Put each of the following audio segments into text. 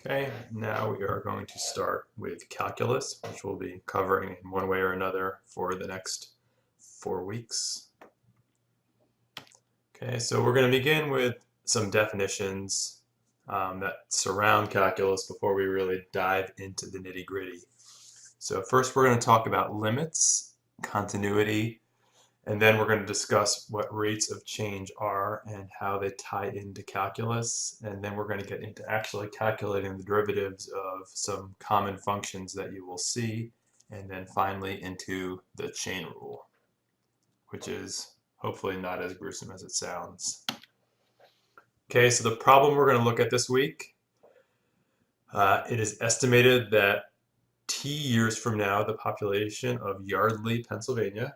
Okay, now we are going to start with calculus, which we'll be covering in one way or another for the next 4 weeks. Okay, so we're going to begin with some definitions that surround calculus before we really dive into the nitty-gritty. So first we're going to talk about limits, continuity, and then we're going to discuss what rates of change are and how they tie into calculus. And then we're going to get into actually calculating the derivatives of some common functions that you will see. And then finally into the chain rule, which is hopefully not as gruesome as it sounds. Okay, so the problem we're going to look at this week, it is estimated that T years from now, the population of Yardley, Pennsylvania,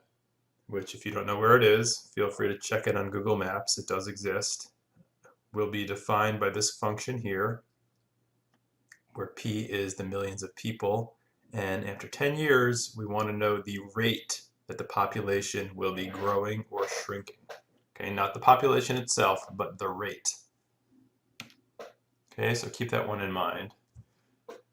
which if you don't know where it is, feel free to check it on Google Maps. It does exist. Will be defined by this function here, where P is the millions of people. And after 10 years, we want to know the rate that the population will be growing or shrinking. Okay, not the population itself, but the rate. Okay, so keep that one in mind.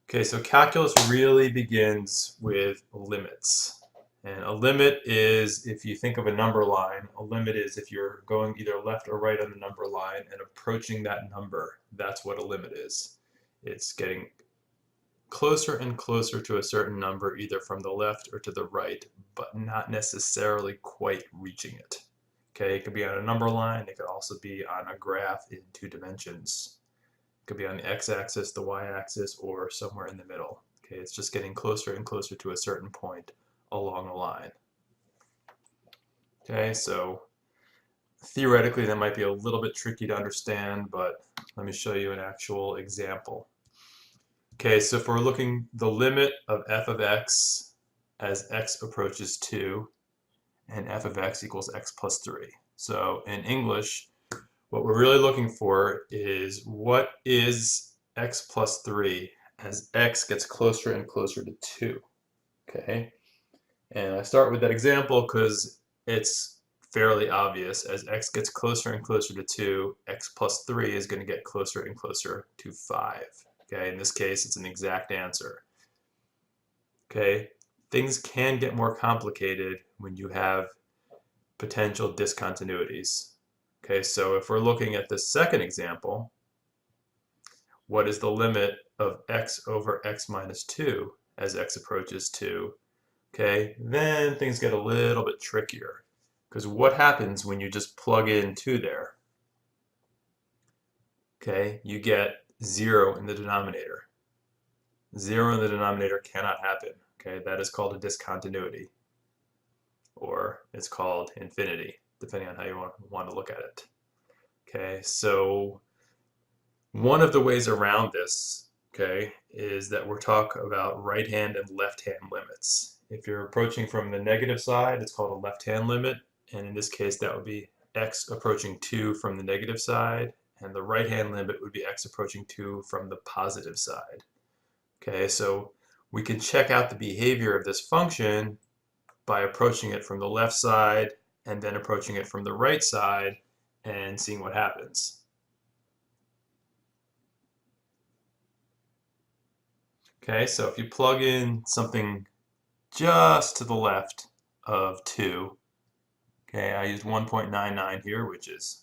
Okay, so calculus really begins with limits. And a limit is, if you think of a number line, a limit is if you're going either left or right on the number line and approaching that number. That's what a limit is. It's getting closer and closer to a certain number, either from the left or to the right, but not necessarily quite reaching it. Okay, it could be on a number line. It could also be on a graph in 2 dimensions. It could be on the x-axis, the y-axis, or somewhere in the middle. Okay, it's just getting closer and closer to a certain point along the line. Okay, so theoretically that might be a little bit tricky to understand, but let me show you an actual example. Okay, so if we're looking the limit of f of x as x approaches 2 and f of x equals x plus 3. So in English, what we're really looking for is what is x plus 3 as x gets closer and closer to 2. Okay, and I start with that example because it's fairly obvious. As x gets closer and closer to 2, x plus 3 is going to get closer and closer to 5. Okay, in this case, it's an exact answer. Okay, things can get more complicated when you have potential discontinuities. Okay, so if we're looking at the second example, what is the limit of x over x minus 2 as x approaches 2? Okay, then things get a little bit trickier. Because what happens when you just plug in 2 there? Okay, you get 0 in the denominator. 0 in the denominator cannot happen. Okay, that is called a discontinuity. Or it's called infinity, depending on how you want to look at it. Okay, so one of the ways around this, okay, is that we're talking about right hand and left hand limits. If you're approaching from the negative side, it's called a left hand limit, and in this case that would be x approaching 2 from the negative side, and the right hand limit would be x approaching 2 from the positive side. Okay, so we can check out the behavior of this function by approaching it from the left side and then approaching it from the right side and seeing what happens. Okay, so if you plug in something just to the left of 2, okay, I used 1.99 here, which is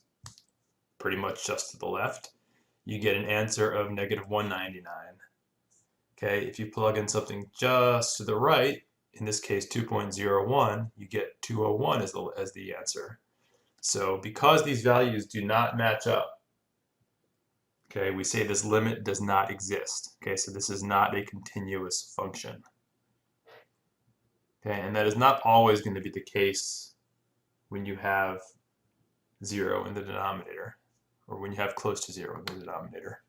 pretty much just to the left, you get an answer of negative 199. Okay, if you plug in something just to the right, in this case 2.01, you get 201 as the answer. So because these values do not match up, okay, we say this limit does not exist. Okay, so this is not a continuous function. Okay, and that is not always going to be the case when you have 0 in the denominator, or when you have close to 0 in the denominator.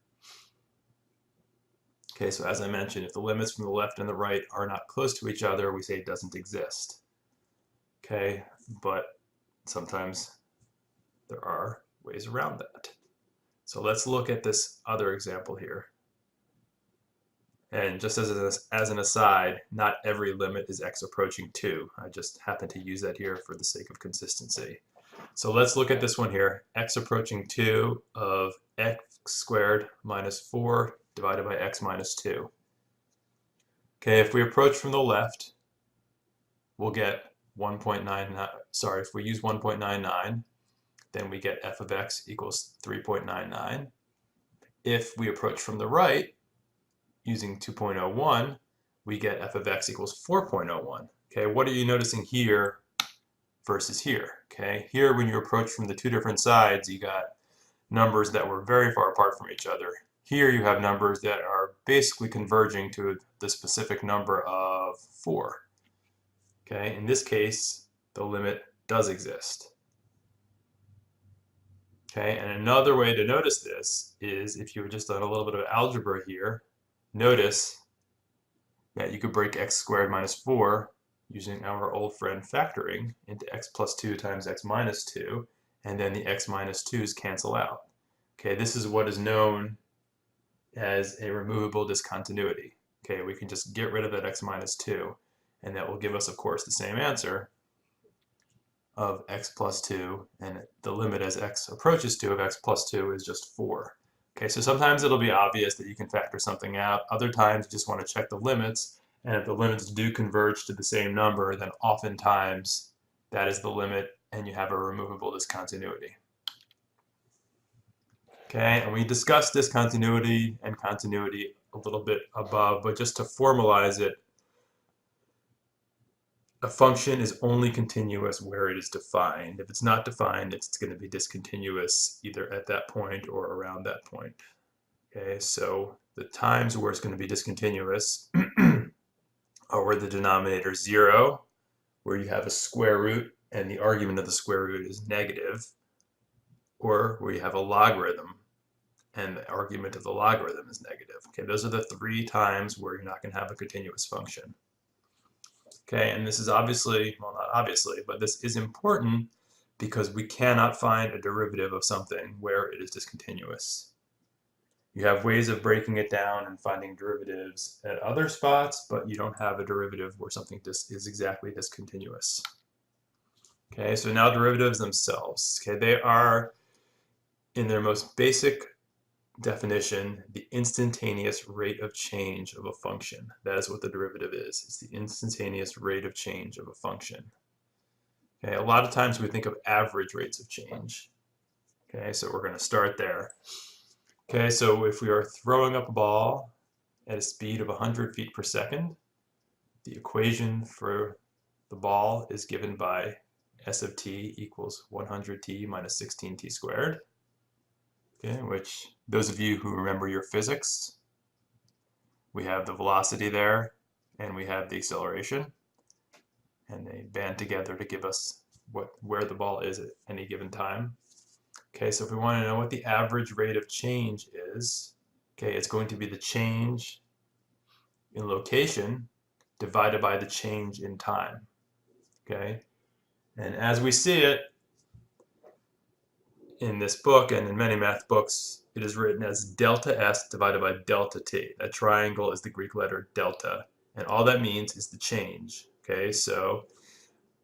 Okay, so as I mentioned, if the limits from the left and the right are not close to each other, we say it doesn't exist. Okay, but sometimes there are ways around that. So let's look at this other example here. And just as an aside, not every limit is x approaching 2. I just happen to use that here for the sake of consistency. So let's look at this one here. X approaching 2 of x squared minus 4 divided by x minus 2. Okay, if we approach from the left, we'll get 1.99. Sorry, if we use 1.99, then we get f of x equals 3.99. If we approach from the right, using 2.01, we get f of x equals 4.01. Okay, what are you noticing here versus here? Okay, here when you approach from the two different sides, you got numbers that were very far apart from each other. Here you have numbers that are basically converging to the specific number of 4. Okay, in this case, the limit does exist. Okay, and another way to notice this is if you were just done a little bit of algebra here, notice that you could break x squared minus 4 using our old friend factoring into x plus 2 times x minus 2, and then the x minus 2's cancel out. Okay, this is what is known as a removable discontinuity. Okay, we can just get rid of that x minus 2, and that will give us, of course, the same answer of x plus 2, and the limit as x approaches 2 of x plus 2 is just 4. Okay, so sometimes it'll be obvious that you can factor something out. Other times you just want to check the limits, and if the limits do converge to the same number, then oftentimes that is the limit and you have a removable discontinuity. Okay, and we discussed discontinuity and continuity a little bit above, but just to formalize it, a function is only continuous where it is defined. If it's not defined, it's going to be discontinuous either at that point or around that point. Okay, so the times where it's going to be discontinuous are where the denominator is 0, where you have a square root and the argument of the square root is negative, or where you have a logarithm and the argument of the logarithm is negative. Okay, those are the 3 times where you're not going to have a continuous function. Okay, and this is obviously, well, not obviously, but this is important because we cannot find a derivative of something where it is discontinuous. You have ways of breaking it down and finding derivatives at other spots, but you don't have a derivative where something is exactly discontinuous. Okay, so now derivatives themselves. Okay, they are, in their most basic definition, the instantaneous rate of change of a function. That is what the derivative is. It's the instantaneous rate of change of a function. Okay, a lot of times we think of average rates of change. Okay, so we're going to start there. Okay, so if we are throwing up a ball at a speed of 100 feet per second, the equation for the ball is given by s of t equals 100t minus 16t squared. Okay, which those of you who remember your physics, we have the velocity there and we have the acceleration, and they band together to give us where the ball is at any given time. Okay, so if we want to know what the average rate of change is, okay, it's going to be the change in location divided by the change in time. Okay, and as we see it in this book and in many math books, it is written as delta S divided by delta T. That triangle is the Greek letter delta, and all that means is the change. Okay, so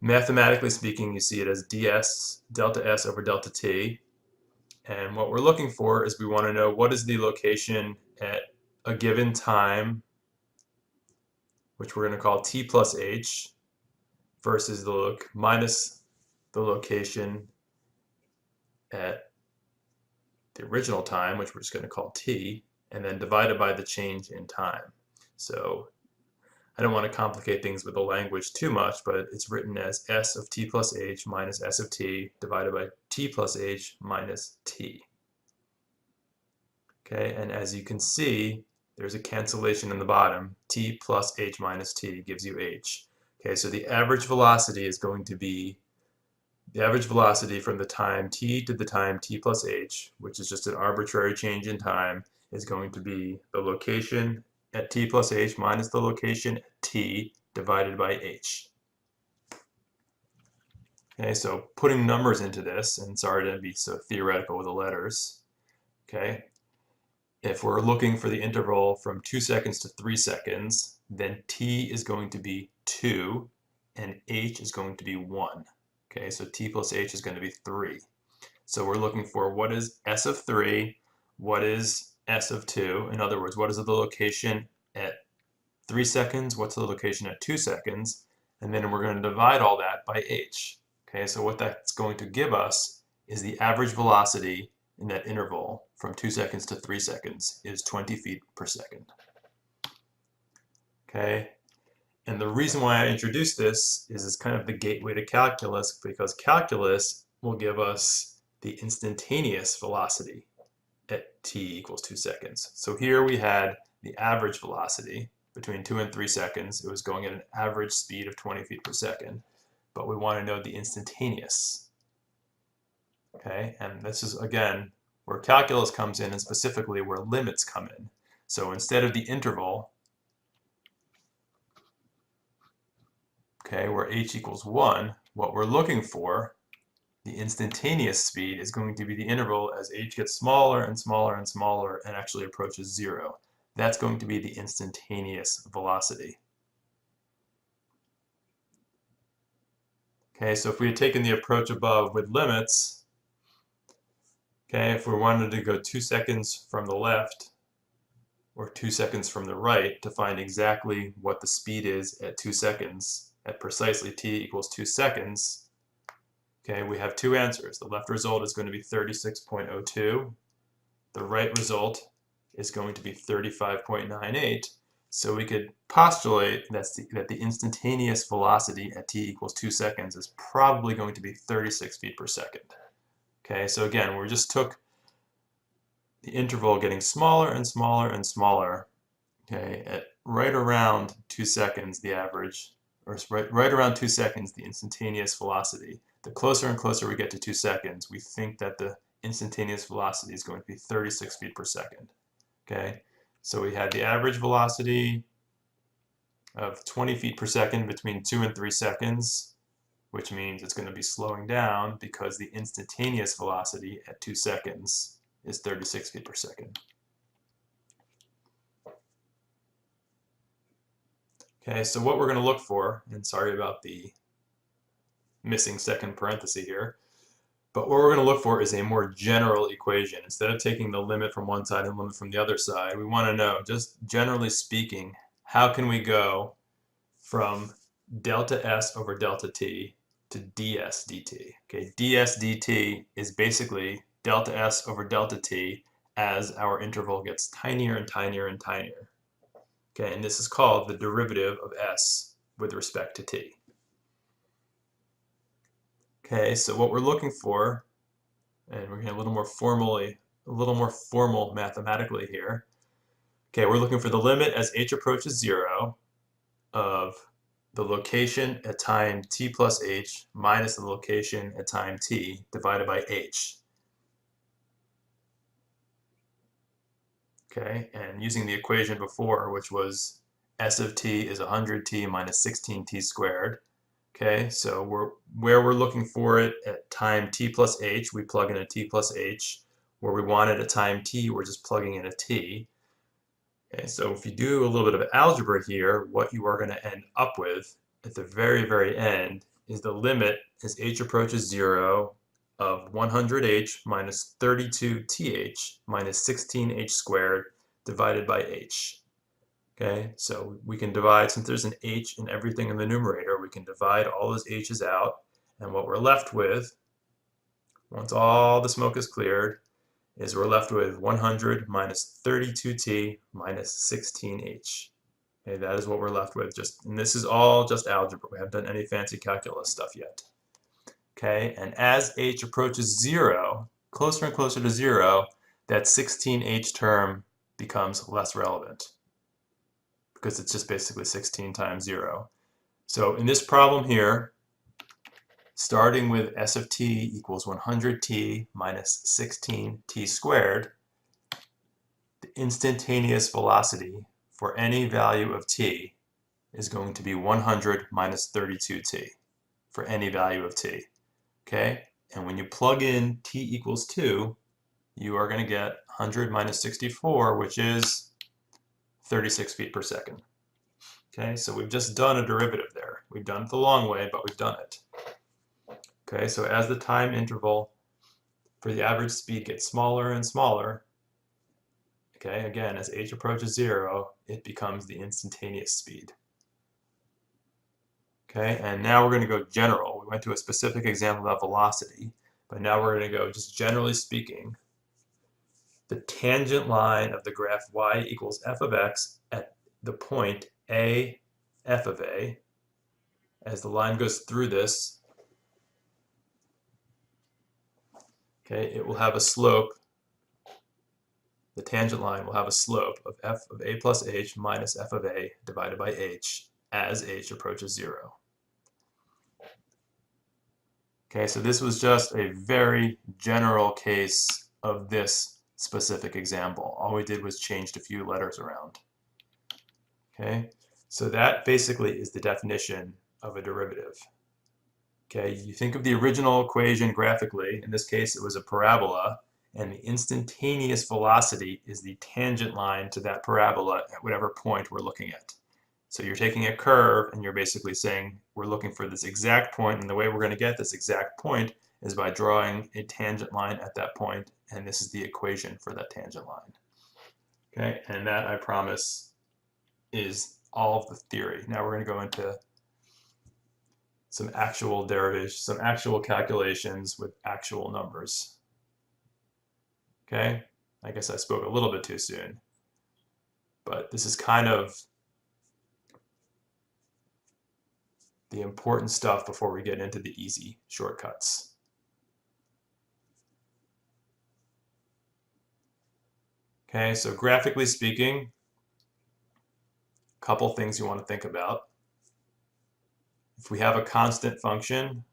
mathematically speaking, you see it as ds delta S over delta T, and what we're looking for is we want to know what is the location at a given time, which we're going to call t plus h, versus minus the location at the original time, which we're just going to call t, and then divided by the change in time. So I don't want to complicate things with the language too much, but it's written as s of t plus h minus s of t divided by t plus h minus t. Okay, and as you can see, there's a cancellation in the bottom. T plus h minus t gives you h. Okay, so the average velocity is going to be the average velocity from the time t to the time t plus h, which is just an arbitrary change in time, is going to be the location at t plus h minus the location at t divided by h. Okay, so putting numbers into this, and sorry to be so theoretical with the letters, okay, if we're looking for the interval from 2 seconds to 3 seconds, then t is going to be 2 and h is going to be 1. Okay, so t plus h is going to be 3. So we're looking for what is s of 3, what is s of 2. In other words, what is the location at 3 seconds, what's the location at 2 seconds, and then we're going to divide all that by h. Okay, so what that's going to give us is the average velocity in that interval from 2 seconds to 3 seconds is 20 feet per second. Okay, and the reason why I introduced this is it's kind of the gateway to calculus, because calculus will give us the instantaneous velocity at t equals 2 seconds. So here we had the average velocity between 2 and 3 seconds. It was going at an average speed of 20 feet per second, but we want to know the instantaneous. Okay, and this is again where calculus comes in, and specifically where limits come in. So instead of the interval, okay, where h equals 1, what we're looking for, the instantaneous speed, is going to be the interval as h gets smaller and smaller and smaller and actually approaches 0. That's going to be the instantaneous velocity. Okay, so if we had taken the approach above with limits, okay, if we wanted to go 2 seconds from the left or 2 seconds from the right to find exactly what the speed is at 2 seconds, at precisely t equals 2 seconds, okay, we have two answers. The left result is going to be 36.02. The right result is going to be 35.98. So we could postulate that the instantaneous velocity at t equals 2 seconds is probably going to be 36 feet per second. Okay, so again, we just took the interval getting smaller and smaller and smaller. Okay, at right around 2 seconds, the average, or right around 2 seconds, the instantaneous velocity. The closer and closer we get to 2 seconds, we think that the instantaneous velocity is going to be 36 feet per second. Okay, so we had the average velocity of 20 feet per second between 2 and 3 seconds, which means it's going to be slowing down because the instantaneous velocity at 2 seconds is 36 feet per second. Okay, so what we're going to look for, and sorry about the missing second parenthesis here, but what we're going to look for is a more general equation. Instead of taking the limit from one side and the limit from the other side, we want to know, just generally speaking, how can we go from delta s over delta t to ds dt. Okay, ds dt is basically delta s over delta t as our interval gets tinier and tinier and tinier. Okay, and this is called the derivative of s with respect to t. Okay, so what we're looking for, and we're getting a little more formal mathematically here. Okay, we're looking for the limit as h approaches 0 of the location at time t plus h minus the location at time t divided by h. Okay, and using the equation before, which was s of t is 100t minus 16t squared. Okay, so where we're looking for it at time t plus h, we plug in a t plus h. Where we want it at time t, we're just plugging in a t. Okay, so if you do a little bit of algebra here, what you are going to end up with at the very, very end is the limit as h approaches 0 of 100h minus 32th minus 16h squared divided by h. Okay, so we can divide, since there's an h in everything in the numerator, we can divide all those h's out, and what we're left with, once all the smoke is cleared, is we're left with 100 minus 32t minus 16h. Okay, that is what we're left with. And this is all just algebra. We haven't done any fancy calculus stuff yet. Okay, and as h approaches 0, closer and closer to 0, that 16h term becomes less relevant because it's just basically 16 times 0. So in this problem here, starting with s of t equals 100t minus 16t squared, the instantaneous velocity for any value of t is going to be 100 minus 32t for any value of t. Okay, and when you plug in t equals 2, you are going to get 100 minus 64, which is 36 feet per second. Okay, so we've just done a derivative there. We've done it the long way, but we've done it. Okay, so as the time interval for the average speed gets smaller and smaller, okay, again, as h approaches 0, it becomes the instantaneous speed. Okay, and now we're going to go general. We went to a specific example about velocity, but now we're going to go just generally speaking. The tangent line of the graph y equals f of x at the point a f of a, as the line goes through this, okay, it will have a slope. The tangent line will have a slope of f of a plus h minus f of a divided by h as h approaches 0. Okay, so this was just a very general case of this specific example. All we did was changed a few letters around. Okay, so that basically is the definition of a derivative. Okay, you think of the original equation graphically. In this case, it was a parabola, and the instantaneous velocity is the tangent line to that parabola at whatever point we're looking at. So you're taking a curve and you're basically saying we're looking for this exact point, and the way we're going to get this exact point is by drawing a tangent line at that point, and this is the equation for that tangent line. Okay, and that, I promise, is all of the theory. Now we're going to go into some actual derivations, some actual calculations with actual numbers. Okay, I guess I spoke a little bit too soon, but this is kind of the important stuff before we get into the easy shortcuts. Okay, so graphically speaking, a couple things you want to think about. If we have a constant function,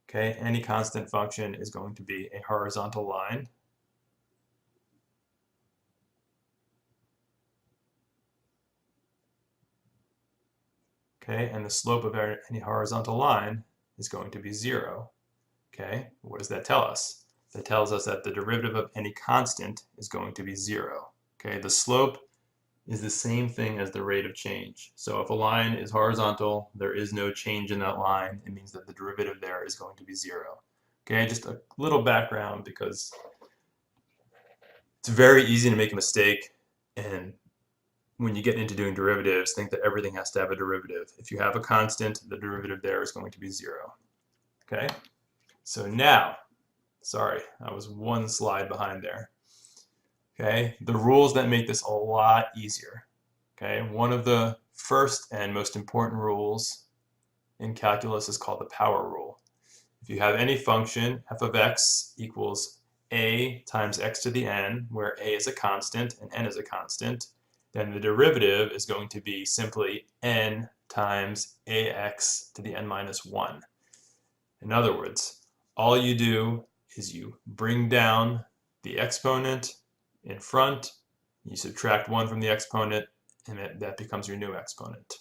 okay, any constant function is going to be a horizontal line. Okay, and the slope of any horizontal line is going to be 0. Okay, what does that tell us? That tells us that the derivative of any constant is going to be 0. Okay, the slope is the same thing as the rate of change. So if a line is horizontal, there is no change in that line. It means that the derivative there is going to be 0. Okay, just a little background because it's very easy to make a mistake, and when you get into doing derivatives, think that everything has to have a derivative. If you have a constant, the derivative there is going to be 0. Okay, so now, sorry, I was one slide behind there. Okay, the rules that make this a lot easier. Okay, one of the first and most important rules in calculus is called the power rule. If you have any function, f of x equals a times x to the n, where a is a constant and n is a constant, then the derivative is going to be simply n times ax to the n minus 1. In other words, all you do is you bring down the exponent in front, you subtract 1 from the exponent, and that becomes your new exponent.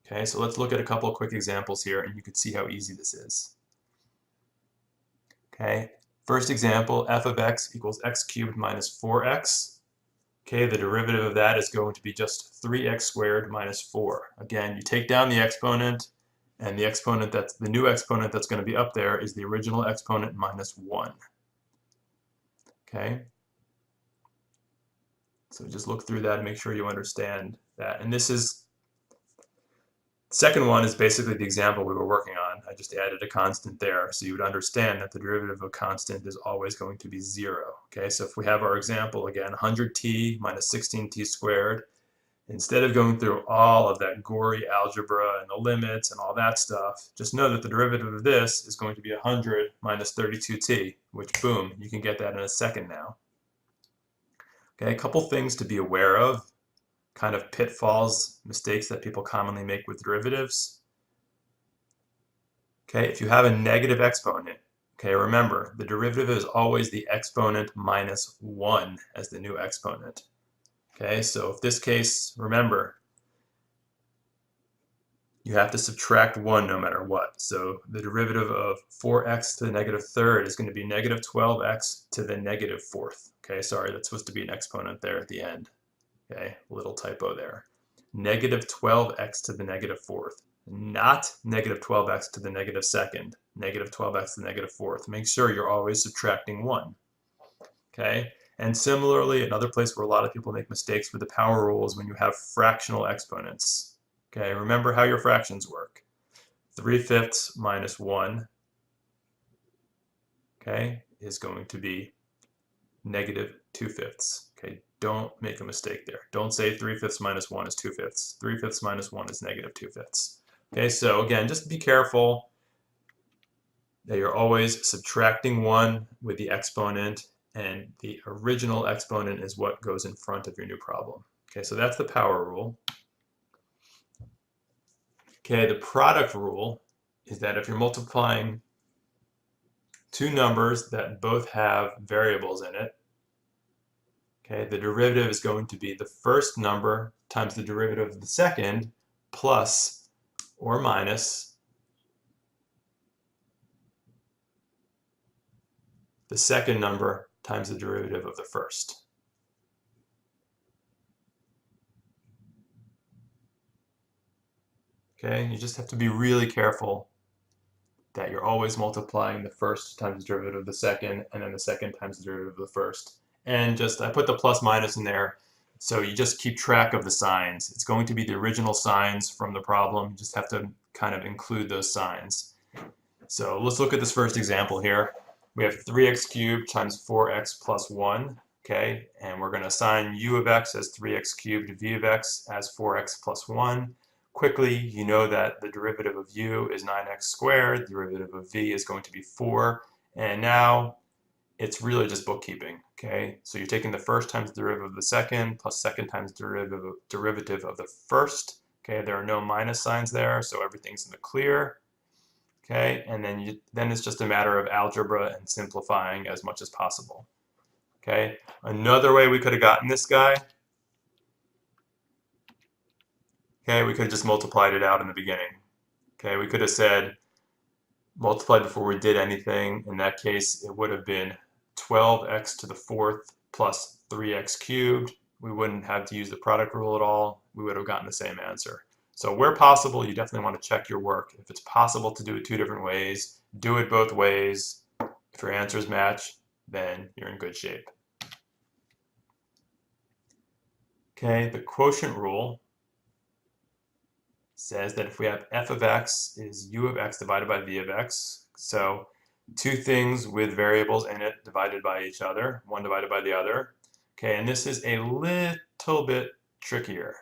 Okay, so let's look at a couple of quick examples here, and you can see how easy this is. Okay, first example, f of x equals x cubed minus 4x. Okay, the derivative of that is going to be just 3x squared minus 4. Again, you take down the exponent, and the exponent that's the new exponent that's going to be up there is the original exponent minus 1. Okay, so just look through that and make sure you understand that. And this is, second one is basically the example we were working on. I just added a constant there, so you would understand that the derivative of a constant is always going to be 0. Okay, so if we have our example again, 100t minus 16t squared, instead of going through all of that gory algebra and the limits and all that stuff, just know that the derivative of this is going to be 100 minus 32t, which, boom, you can get that in a second now. Okay, a couple things to be aware of, kind of pitfalls, mistakes that people commonly make with derivatives. Okay, if you have a negative exponent, okay, remember, the derivative is always the exponent minus 1 as the new exponent. Okay, so if this case, remember, you have to subtract 1 no matter what. So the derivative of 4x to the negative third is going to be negative 12x to the negative fourth. Okay, sorry, that's supposed to be an exponent there at the end. Okay, little typo there. Negative 12x to the negative fourth. not negative 12x to the negative second, negative 12x to the negative fourth. Make sure you're always subtracting 1. Okay? And similarly, another place where a lot of people make mistakes with the power rule is when you have fractional exponents. Okay, remember how your fractions work. 3/5 minus 1, okay, is going to be negative 2/5. Okay, don't make a mistake there. Don't say 3/5 minus 1 is 2/5. 3/5 minus 1 is negative 2/5. Okay, so again, just be careful that you're always subtracting 1 with the exponent, and the original exponent is what goes in front of your new problem. Okay, so that's the power rule. Okay, the product rule is that if you're multiplying two numbers that both have variables in it, okay, the derivative is going to be the first number times the derivative of the second plus or minus the second number times the derivative of the first. Okay, you just have to be really careful that you're always multiplying the first times the derivative of the second, and then the second times the derivative of the first. And just, I put the plus minus in there, so you just keep track of the signs. It's going to be the original signs from the problem. You just have to kind of include those signs. So let's look at this first example here. We have 3x cubed times 4x plus 1, okay? And we're going to assign u of x as 3x cubed, v of x as 4x plus 1. Quickly, you know that the derivative of u is 9x squared, the derivative of v is going to be 4, and now it's really just bookkeeping, okay? So you're taking the first times the derivative of the second plus second times derivative of the first, okay? There are no minus signs there, so everything's in the clear. Okay, and then it's just a matter of algebra and simplifying as much as possible. Okay, another way we could have gotten this guy, okay, we could have just multiplied it out in the beginning. Okay, we could have said multiplied before we did anything. In that case, it would have been 12x to the fourth plus 3x cubed. We wouldn't have to use the product rule at all. We would have gotten the same answer. So where possible, you definitely want to check your work. If it's possible to do it two different ways, do it both ways. If your answers match, then you're in good shape. Okay, the quotient rule says that if we have f of x is u of x divided by v of x, so two things with variables in it divided by each other, one divided by the other. Okay, and this is a little bit trickier.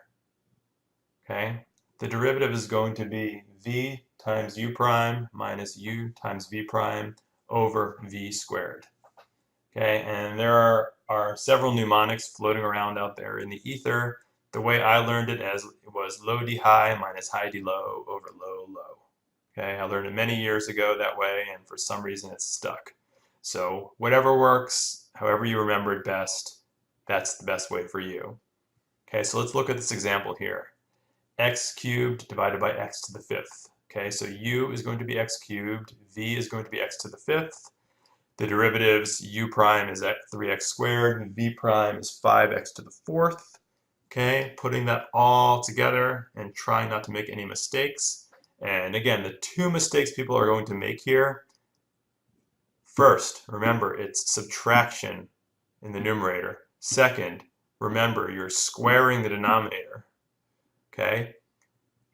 Okay, the derivative is going to be v times u prime minus u times v prime over v squared. Okay, and there are several mnemonics floating around out there in the ether. The way I learned it was low d high minus high d low over low low. Okay, I learned it many years ago that way, and for some reason it's stuck. So whatever works, however you remember it best, that's the best way for you. Okay, so let's look at this example here. X cubed divided by x to the fifth. Okay, so u is going to be x cubed, v is going to be x to the fifth. The derivatives, u prime is at 3x squared, and v prime is 5x to the fourth. Okay, putting that all together and trying not to make any mistakes. And again, the two mistakes people are going to make here. First, remember, it's subtraction in the numerator. Second, remember, you're squaring the denominator. Okay,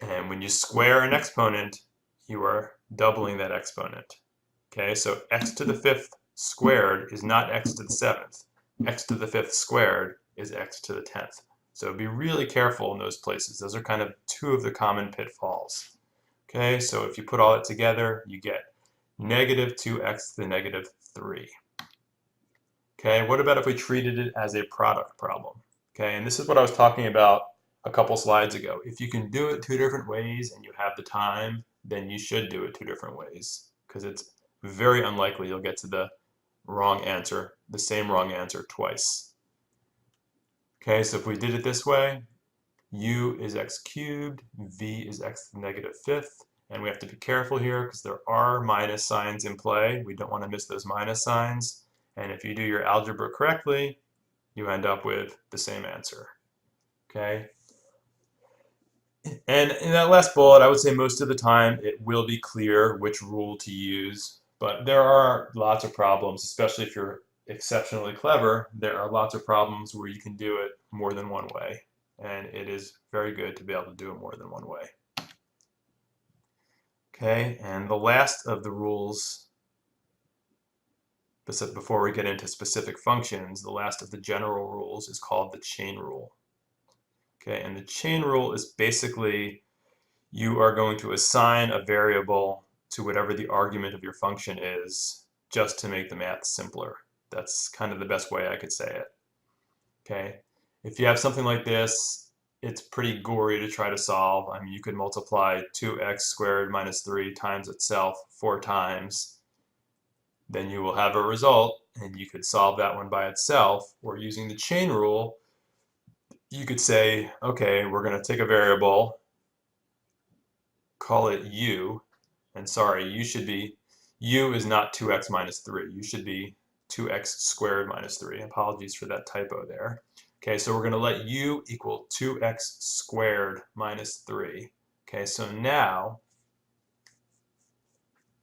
and when you square an exponent, you are doubling that exponent. Okay, so x to the fifth squared is not x to the seventh. X to the fifth squared is x to the 10th. So be really careful in those places. Those are kind of two of the common pitfalls. Okay, so if you put all that together, you get negative 2x to the negative 3. Okay, what about if we treated it as a product problem? Okay, and this is what I was talking about a couple slides ago. If you can do it two different ways and you have the time, then you should do it two different ways, because it's very unlikely you'll get to the wrong answer, the same wrong answer twice. Okay, so if we did it this way, u is x cubed, v is x to the negative fifth, and we have to be careful here because there are minus signs in play. We don't want to miss those minus signs, and if you do your algebra correctly, you end up with the same answer. Okay. And in that last bullet, I would say most of the time it will be clear which rule to use, but there are lots of problems, especially if you're exceptionally clever. There are lots of problems where you can do it more than one way, and it is very good to be able to do it more than one way. Okay, and the last of the rules, before we get into specific functions, the last of the general rules is called the chain rule. Okay, and the chain rule is basically you are going to assign a variable to whatever the argument of your function is just to make the math simpler. That's kind of the best way I could say it. Okay, if you have something like this, it's pretty gory to try to solve. I mean, you could multiply 2x squared minus 3 times itself 4 times. Then you will have a result, and you could solve that one by itself. Or using the chain rule, you could say, okay, we're going to take a variable, call it u, and sorry, u is not 2x minus 3. U should be 2x squared minus 3. Apologies for that typo there. Okay, so we're going to let u equal 2x squared minus 3. Okay, so now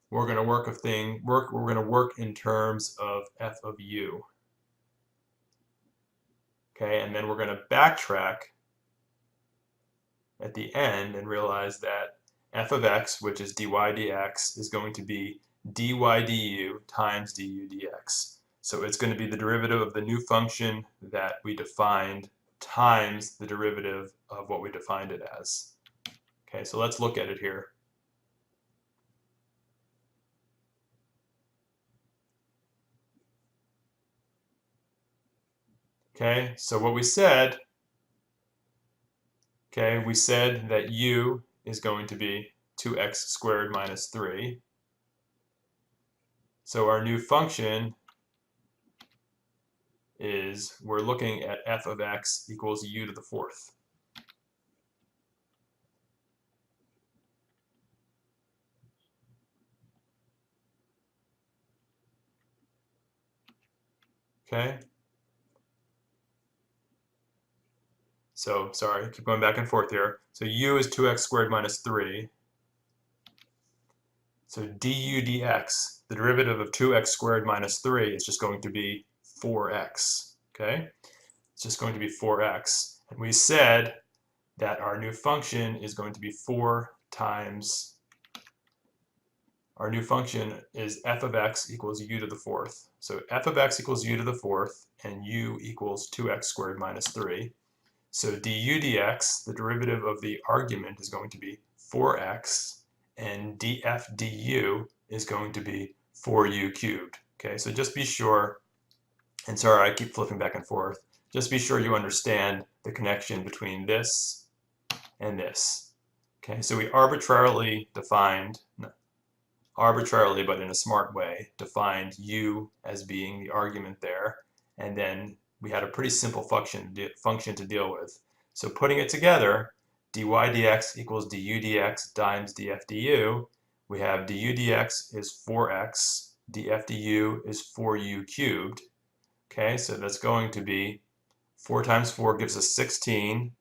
we're going to work in terms of f of u. Okay, and then we're going to backtrack at the end and realize that f of x, which is dy dx, is going to be dy du times du dx. So it's going to be the derivative of the new function that we defined times the derivative of what we defined it as. Okay, so let's look at it here. Okay, so what we said, we said that u is going to be 2x squared minus 3. So our new function is we're looking at f of x equals u to the fourth. Okay? So, sorry, keep going back and forth here. So u is 2x squared minus 3. So du dx, the derivative of 2x squared minus 3 is just going to be 4x. Okay? It's just going to be 4x. And we said that our new function is going to be 4 times, our new function is f of x equals u to the fourth. So f of x equals u to the fourth, and u equals 2x squared minus 3. So du dx, the derivative of the argument, is going to be 4x, and df du is going to be 4u cubed. Okay, so just be sure, and sorry I keep flipping back and forth, just be sure you understand the connection between this and this. Okay, so we arbitrarily but in a smart way, defined u as being the argument there, and then we had a pretty simple function to deal with. So putting it together, dy dx equals du dx times df du. We have du dx is 4x, df du is 4u cubed. Okay, so that's going to be 4 times 4 gives us 16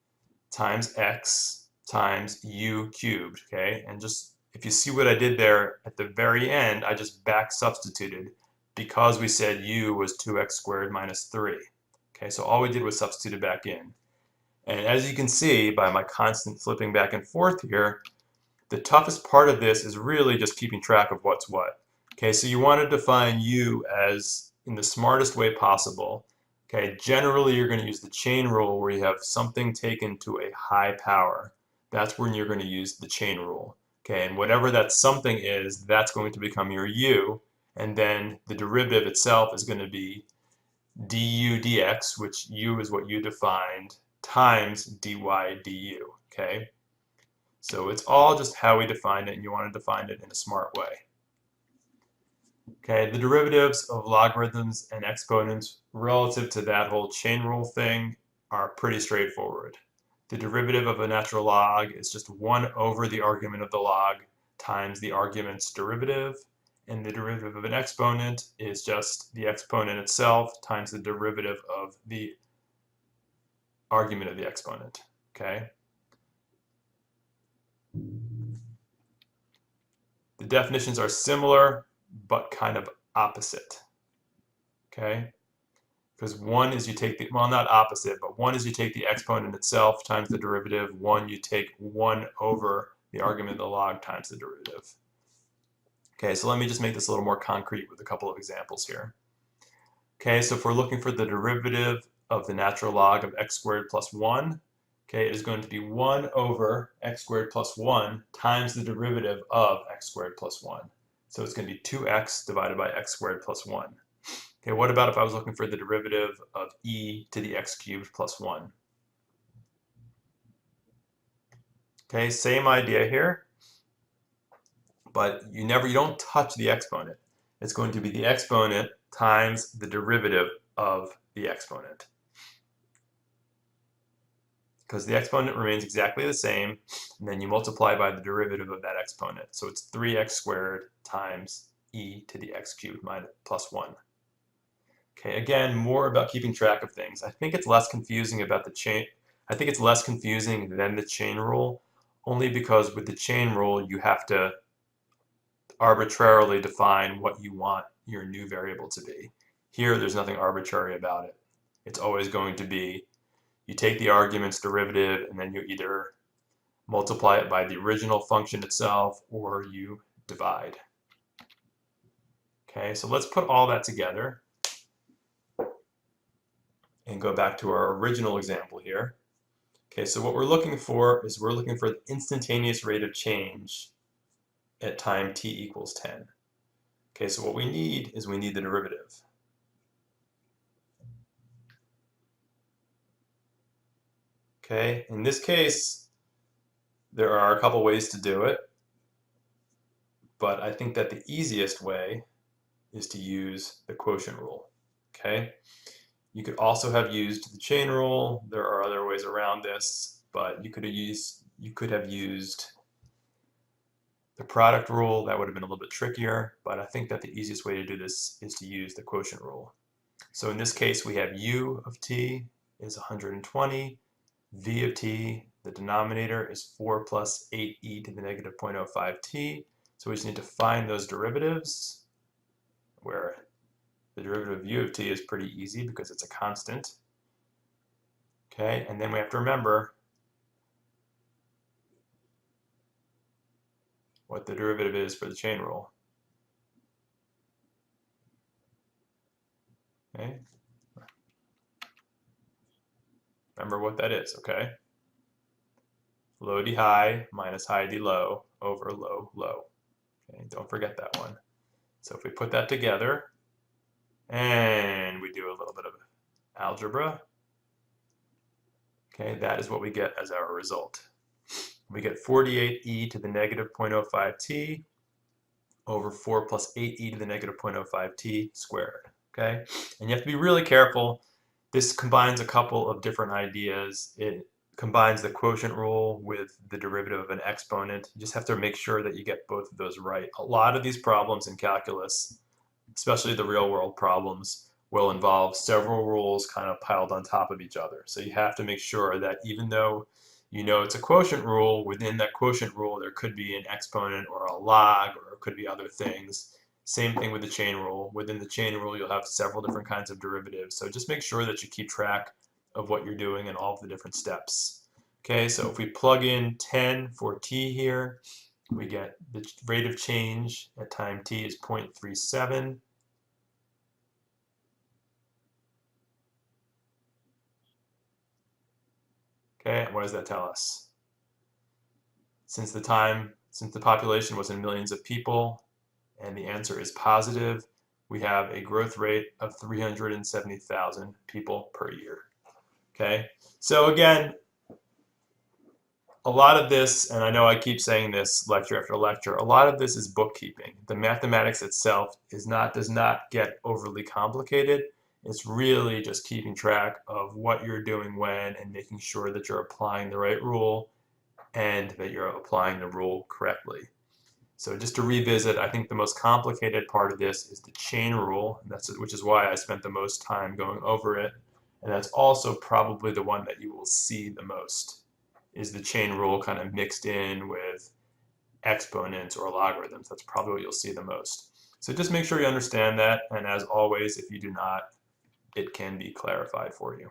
times x times u cubed. Okay, and just if you see what I did there at the very end, I just back substituted because we said u was 2x squared minus 3. Okay, so all we did was substitute it back in. And as you can see by my constant flipping back and forth here, the toughest part of this is really just keeping track of what's what. Okay, so you want to define u as in the smartest way possible. Okay, generally you're going to use the chain rule where you have something taken to a high power. That's when you're going to use the chain rule. Okay, and whatever that something is, that's going to become your u, and then the derivative itself is going to be du dx, which u is what you defined, times dy du. Okay, so it's all just how we define it, and you want to define it in a smart way. Okay, the derivatives of logarithms and exponents relative to that whole chain rule thing are pretty straightforward. The derivative of a natural log is just 1 over the argument of the log times the argument's derivative, and the derivative of an exponent is just the exponent itself times the derivative of the argument of the exponent. Okay? the definitions are similar, but kind of opposite. Okay? Because one is you take the, well, not opposite, but one is you take the exponent itself times the derivative. One, you take 1 over the argument of the log times the derivative. Okay, so let me just make this a little more concrete with a couple of examples here. Okay, so if we're looking for the derivative of the natural log of x squared plus 1, okay, it is going to be 1 over x squared plus 1 times the derivative of x squared plus 1. So it's going to be 2x divided by x squared plus 1. Okay, what about if I was looking for the derivative of e to the x cubed plus 1? Okay, same idea here, but you don't touch the exponent. It's going to be the exponent times the derivative of the exponent. Because the exponent remains exactly the same, and then you multiply by the derivative of that exponent. So it's 3x squared times e to the x cubed plus 1. Okay, again, more about keeping track of things. I think it's less confusing about the chain. I think it's less confusing than the chain rule, only because with the chain rule, you have to arbitrarily define what you want your new variable to be. Here, there's nothing arbitrary about it. It's always going to be, you take the argument's derivative, and then you either multiply it by the original function itself, or you divide. Okay, so let's put all that together and go back to our original example here. Okay, so what we're looking for is we're looking for the instantaneous rate of change at time t equals 10. Okay, so what we need is we need the derivative. Okay, in this case, there are a couple ways to do it, but I think that the easiest way is to use the quotient rule. Okay, you could also have used the chain rule. There are other ways around this, but you could have used the product rule. That would have been a little bit trickier, but I think that the easiest way to do this is to use the quotient rule. So in this case, we have u of t is 120, v of t, the denominator, is 4 plus 8e to the negative 0.05t. So we just need to find those derivatives, where the derivative of u of t is pretty easy because it's a constant. Okay, and then we have to remember what the derivative is for the chain rule. Okay, remember what that is, okay? Low d high minus high d low over low low. Okay, don't forget that one. So if we put that together and we do a little bit of algebra, okay, that is what we get as our result. We get 48e to the negative 0.05t over 4 plus 8e to the negative 0.05t squared. Okay, and you have to be really careful. This combines a couple of different ideas. It combines the quotient rule with the derivative of an exponent. You just have to make sure that you get both of those right. A lot of these problems in calculus, especially the real world problems, will involve several rules kind of piled on top of each other. So you have to make sure that even though you know it's a quotient rule, within that quotient rule there could be an exponent or a log, or it could be other things. Same thing with the chain rule. Within the chain rule you'll have several different kinds of derivatives. So just make sure that you keep track of what you're doing and all of the different steps. Okay, so if we plug in 10 for t here, we get the rate of change at time t is 0.37. Okay, what does that tell us? Since the population was in millions of people, and the answer is positive, we have a growth rate of 370,000 people per year. Okay, so again, a lot of this, and I know I keep saying this lecture after lecture, a lot of this is bookkeeping. The mathematics itself does not get overly complicated. It's really just keeping track of what you're doing when and making sure that you're applying the right rule and that you're applying the rule correctly. So just to revisit, I think the most complicated part of this is the chain rule, which is why I spent the most time going over it. And that's also probably the one that you will see the most, is the chain rule kind of mixed in with exponents or logarithms. That's probably what you'll see the most. So just make sure you understand that, and as always, if you do not, it can be clarified for you.